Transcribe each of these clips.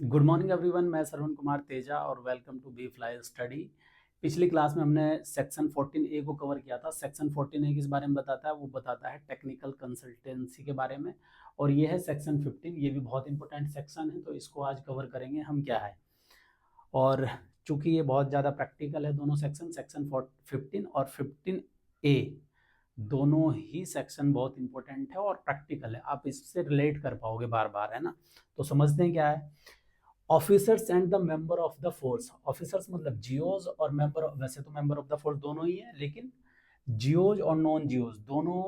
Good morning everyone, मैं श्रवण कुमार तेजा और welcome to B fly study. पिछली क्लास में हमने सेक्शन 14A को कवर किया था। सेक्शन 14A किस बारे में बताता है? वो बताता है टेक्निकल कंसल्टेंसी के बारे में। और ये है सेक्शन 15, ये भी बहुत इंपॉर्टेंट सेक्शन है, तो इसको आज कवर करेंगे हम क्या है। और चूंकि ये बहुत ज़्यादा प्रैक्टिकल है, दोनों सेक्शन सेक्शन 15 और 15A दोनों ही सेक्शन बहुत इंपॉर्टेंट है और प्रैक्टिकल है, आप इससे रिलेट कर पाओगे बार बार, है ना। तो समझते हैं क्या है। Officers and the member of the force. Officers मतलब जियोज और मेंबर, वैसे तो मेंबर ऑफ द फोर्स दोनों ही है, लेकिन जियोज और नॉन जियोज दोनों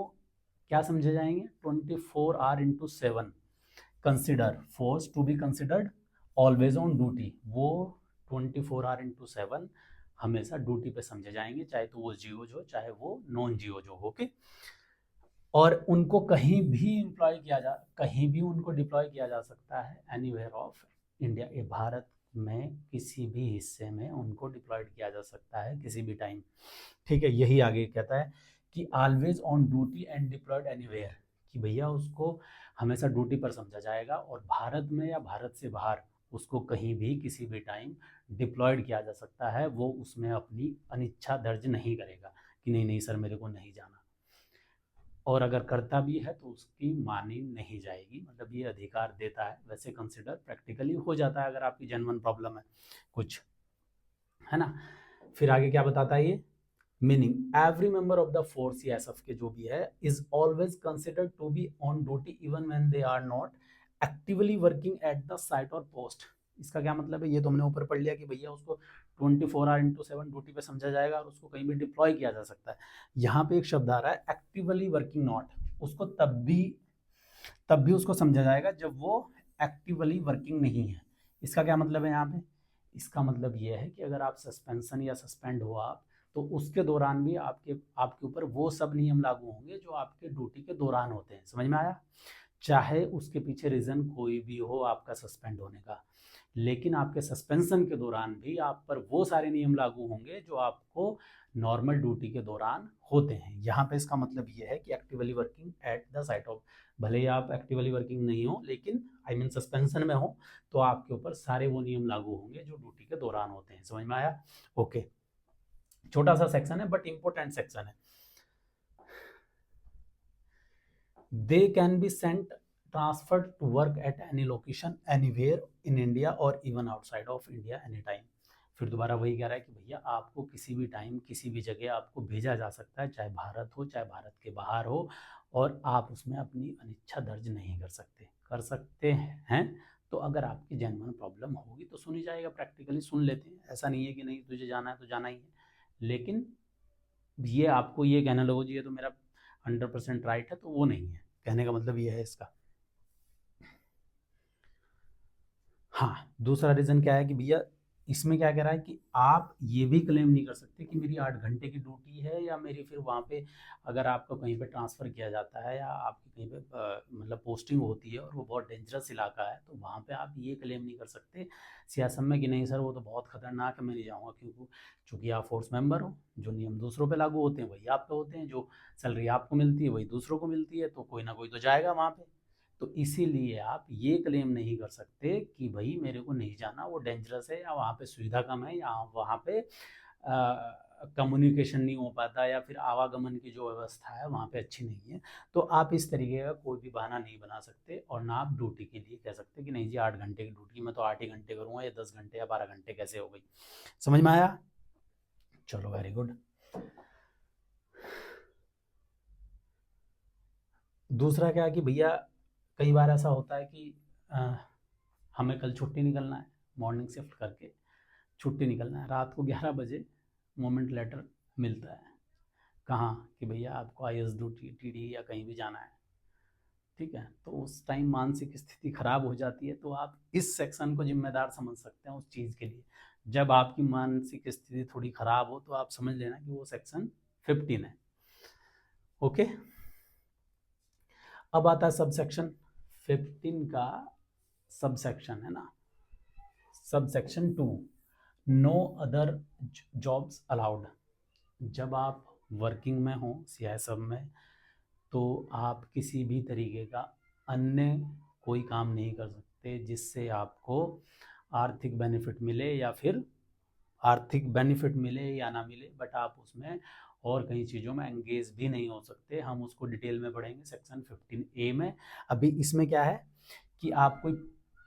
क्या समझे जाएंगे? 24 hours into 7 consider force to be considered always on duty. वो 24 hours into 7 हमेशा ड्यूटी पे समझे जाएंगे, चाहे तो वो जियोज हो चाहे वो नॉन जियोज हो। ओके। और उनको कहीं भी उनको डिप्लॉय किया जा सकता है, एनीवेयर ऑफ इंडिया। ये भारत में किसी भी हिस्से में उनको डिप्लॉयड किया जा सकता है किसी भी टाइम। ठीक है, यही आगे कहता है कि always on duty and deployed anywhere, कि भैया उसको हमेशा ड्यूटी पर समझा जाएगा और भारत में या भारत से बाहर उसको कहीं भी किसी भी टाइम डिप्लॉयड किया जा सकता है। वो उसमें अपनी अनिच्छा दर्ज नहीं करेगा कि नहीं नहीं सर मेरे को नहीं जाना, और अगर करता भी है तो उसकी मानी नहीं जाएगी, मतलब ये अधिकार देता है। वैसे कंसिडर प्रैक्टिकली हो जाता है अगर आपकी जेन्युइन प्रॉब्लम है कुछ, है ना। फिर आगे क्या बताता है ये, meaning every member of the force, ये एसएफ के जो भी है, is always considered to be on duty even when they are not actively working at the site और पोस्ट। इसका क्या मतलब है? ये तो हमने ऊपर पढ़ लिया कि भैया उसको 24 hours into 7 ड्यूटी पे समझा जाएगा और उसको कहीं भी डिप्लॉय किया जा सकता है। यहाँ पे एक शब्द आ रहा है एक्टिवली वर्किंग नॉट, उसको तब भी उसको समझा जाएगा जब वो एक्टिवली वर्किंग नहीं है। इसका क्या मतलब है यहाँ पे? इसका मतलब ये है कि अगर आप सस्पेंशन या सस्पेंड हो आप, तो उसके दौरान भी आपके आपके ऊपर वो सब नियम लागू होंगे जो आपके ड्यूटी के दौरान होते हैं। समझ में आया? चाहे उसके पीछे रीजन कोई भी हो आपका सस्पेंड होने का, लेकिन आपके सस्पेंशन के दौरान भी आप पर वो सारे नियम लागू होंगे जो आपको नॉर्मल ड्यूटी के दौरान होते हैं। यहाँ पे इसका मतलब ये है कि actively working at the site of, भले ही आप एक्टिवली वर्किंग नहीं हो लेकिन आई मीन सस्पेंशन में हो, तो आपके ऊपर सारे वो नियम लागू होंगे जो ड्यूटी के दौरान होते हैं। समझ में आया? ओके। छोटा सा सेक्शन है बट इंपॉर्टेंट सेक्शन है। They can be sent transfer to work at any location anywhere in India और even outside of India any time. फिर दोबारा वही कह रहा है कि भैया आपको किसी भी टाइम किसी भी जगह आपको भेजा जा सकता है, चाहे भारत हो चाहे भारत के बाहर हो, और आप उसमें अपनी अनिच्छा दर्ज नहीं कर सकते। कर सकते हैं तो अगर आपकी जेन्युइन प्रॉब्लम होगी तो सुनी जाएगा, प्रैक्टिकली सुन लेते हैं। ऐसा नहीं है कि नहीं तुझे जाना है तो जाना ही है, लेकिन ये आपको ये कहना लगो जी ये तो मेरा 100% राइट है, तो वो नहीं है। कहने का मतलब ये है इसका। हाँ, दूसरा रीजन क्या है कि भैया इसमें क्या कह रहा है कि आप ये भी क्लेम नहीं कर सकते कि मेरी 8 घंटे की ड्यूटी है, या मेरी फिर वहाँ पे अगर आपको कहीं पे ट्रांसफ़र किया जाता है या आपकी कहीं पे मतलब पोस्टिंग होती है और वो बहुत डेंजरस इलाका है, तो वहाँ पे आप ये क्लेम नहीं कर सकते सियासत में कि नहीं सर वो तो बहुत खतरनाक है मैं नहीं जाऊँगा, क्योंकि चूँकि आप फोर्स मेंबर हो, जो नियम दूसरों पे लागू होते हैं वही आप पे होते हैं, जो सैलरी आपको मिलती है वही दूसरों को मिलती है, तो कोई ना कोई तो जाएगा वहाँ पे। तो इसीलिए आप ये क्लेम नहीं कर सकते कि भाई मेरे को नहीं जाना, वो डेंजरस है, या वहाँ पे सुविधा कम है, या वहाँ पे कम्युनिकेशन नहीं हो पाता, या फिर आवागमन की जो व्यवस्था है वहाँ पे अच्छी नहीं है। तो आप इस तरीके का कोई भी बहाना नहीं बना सकते, और ना आप ड्यूटी के लिए कह सकते कि नहीं जी 8 घंटे की ड्यूटी मैं तो 8 ही घंटे करूँगा, या 10 घंटे या 12 घंटे कैसे हो गई। समझ में आया? चलो वेरी गुड। दूसरा क्या है कि भैया कई बार ऐसा होता है कि हमें कल छुट्टी निकलना है, मॉर्निंग शिफ्ट करके छुट्टी निकलना है, रात को 11 बजे मोमेंट लेटर मिलता है। कहाँ कि भैया आपको आईएएस ड्यूटी टीडी या कहीं भी जाना है। ठीक है, तो उस टाइम मानसिक स्थिति खराब हो जाती है, तो आप इस सेक्शन को जिम्मेदार समझ सकते हैं उस चीज़ के लिए। जब आपकी मानसिक स्थिति थोड़ी खराब हो तो आप समझ लेना कि वो सेक्शन 15 है। ओके। अब आता है सब सेक्शन 15 का, सब सेक्शन है ना, sub section 2, no other jobs allowed. जब आप वर्किंग में हो सीआईएसएफ में, तो आप किसी भी तरीके का अन्य कोई काम नहीं कर सकते। सकते जिससे आपको आर्थिक बेनिफिट मिले, या फिर आर्थिक बेनिफिट मिले या ना मिले, बट आप उसमें और कई चीज़ों में एंगेज भी नहीं हो सकते। हम उसको डिटेल में पढ़ेंगे सेक्शन 15A में। अभी इसमें क्या है कि आप कोई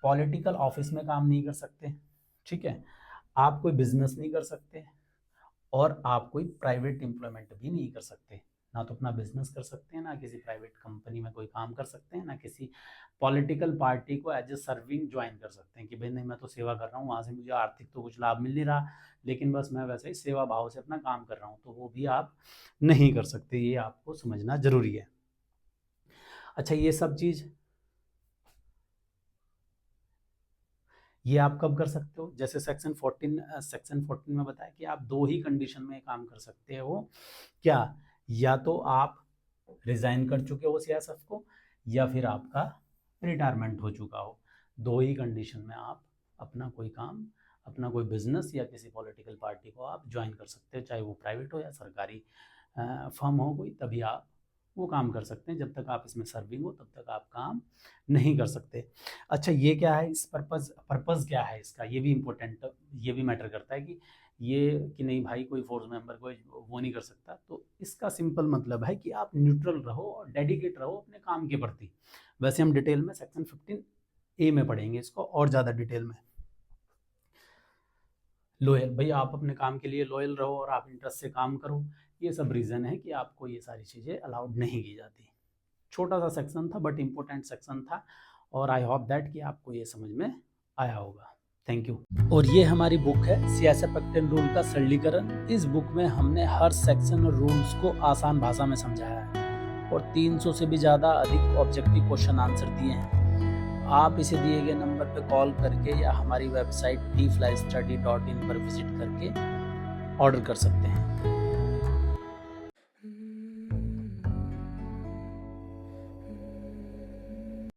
पॉलिटिकल ऑफिस में काम नहीं कर सकते, ठीक है, आप कोई बिजनेस नहीं कर सकते, और आप कोई प्राइवेट एम्प्लॉयमेंट भी नहीं कर सकते। ना तो अपना बिजनेस कर सकते हैं, ना किसी प्राइवेट कंपनी में कोई काम कर सकते हैं, ना किसी पॉलिटिकल पार्टी को एज ए सर्विंग ज्वाइन कर सकते हैं कि भाई नहीं मैं तो सेवा कर रहा हूँ, वहाँ से मुझे आर्थिक तो कुछ लाभ मिल नहीं रहा, लेकिन बस मैं वैसे ही सेवा भाव से अपना काम कर रहा हूँ, तो वो भी आप नहीं कर सकते। ये आपको समझना जरूरी है। अच्छा, ये सब चीज़ ये आप कब कर सकते हो? जैसे सेक्शन 14 में बताया कि आप 2 ही कंडीशन में काम कर सकते हो। क्या? या तो आप रिजाइन कर चुके हो सीआईएसएफ को, या फिर आपका रिटायरमेंट हो चुका हो। 2 ही कंडीशन में आप अपना कोई काम, अपना कोई बिजनेस या किसी पॉलिटिकल पार्टी को आप ज्वाइन कर सकते हो, चाहे वो प्राइवेट हो या सरकारी फर्म हो कोई, तभी आप वो काम कर सकते हैं। जब तक आप इसमें सर्विंग हो तब तक आप काम नहीं कर सकते। अच्छा, ये क्या है, इस पर्पज़ क्या है इसका, ये भी इम्पोर्टेंट, ये भी मैटर करता है कि ये कि नहीं भाई कोई फोर्स मेंबर कोई वो नहीं कर सकता। तो इसका सिंपल मतलब है कि आप न्यूट्रल रहो और डेडिकेट रहो अपने काम के प्रति। वैसे हम डिटेल में सेक्शन 15A में पढ़ेंगे इसको और ज़्यादा डिटेल में। लॉयल, भाई आप अपने काम के लिए लॉयल रहो और आप इंटरेस्ट से काम करो। ये सब रीज़न है कि आपको ये सारी चीज़ें अलाउड नहीं की जाती। छोटा सा सेक्शन था बट इम्पोर्टेंट सेक्शन था, और आई होप दैट कि आपको ये समझ में आया होगा। Thank you. और ये हमारी बुक है सीआईएसएफ एक्ट एंड रूल का सरलीकरण। इस बुक में हमने हर सेक्शन और रूल्स को आसान भाषा में समझाया है और 300 से भी ज़्यादा अधिक ऑब्जेक्टिव क्वेश्चन आंसर दिए हैं। आप इसे दिए गए नंबर पर कॉल करके या हमारी वेबसाइट tflystudy.in पर विजिट करके ऑर्डर कर सकते हैं।